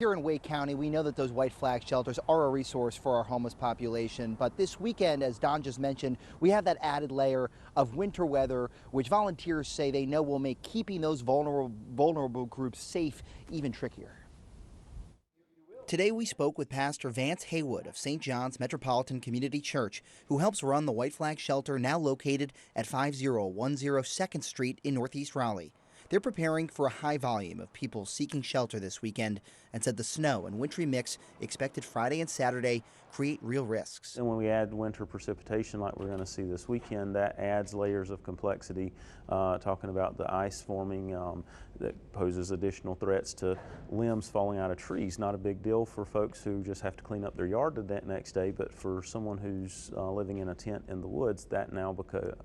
Here in Wake County, we know that those white flag shelters are a resource for our homeless population, but this weekend, as Don just mentioned, we have that added layer of winter weather, which volunteers say they know will make keeping those vulnerable groups safe even trickier. Today we spoke with Pastor Vance Haywood of St. John's Metropolitan Community Church, who helps run the white flag shelter now located at 5010 2nd Street in Northeast Raleigh. They're preparing for a high volume of people seeking shelter this weekend and said the snow and wintry mix expected Friday and Saturday create real risks. And when we add winter precipitation like we're going to see this weekend, that adds layers of complexity, talking about the ice forming that poses additional threats to limbs falling out of trees. Not a big deal for folks who just have to clean up their yard the next day, but for someone who's living in a tent in the woods, that now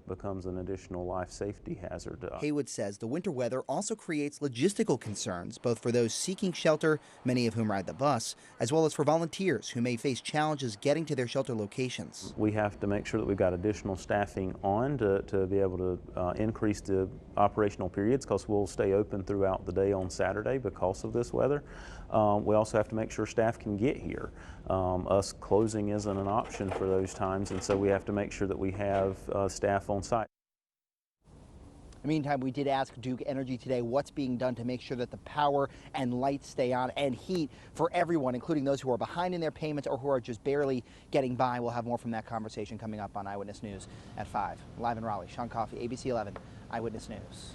becomes an additional life safety hazard. Haywood says the winter weather also creates logistical concerns, both for those seeking shelter, many of whom ride the bus, as well as for volunteers who may face challenges getting to their shelter locations. We have to make sure that we've got additional staffing on to be able to increase the operational periods, because we'll stay open throughout the day on Saturday because of this weather. We also have to make sure staff can get here. Us closing isn't an option for those times, and so we have to make sure that we have staff on site. In the meantime, we did ask Duke Energy today what's being done to make sure that the power and lights stay on and heat for everyone, including those who are behind in their payments or who are just barely getting by. We'll have more from that conversation coming up on Eyewitness News at 5. Live in Raleigh, Sean Coffey, ABC 11, Eyewitness News.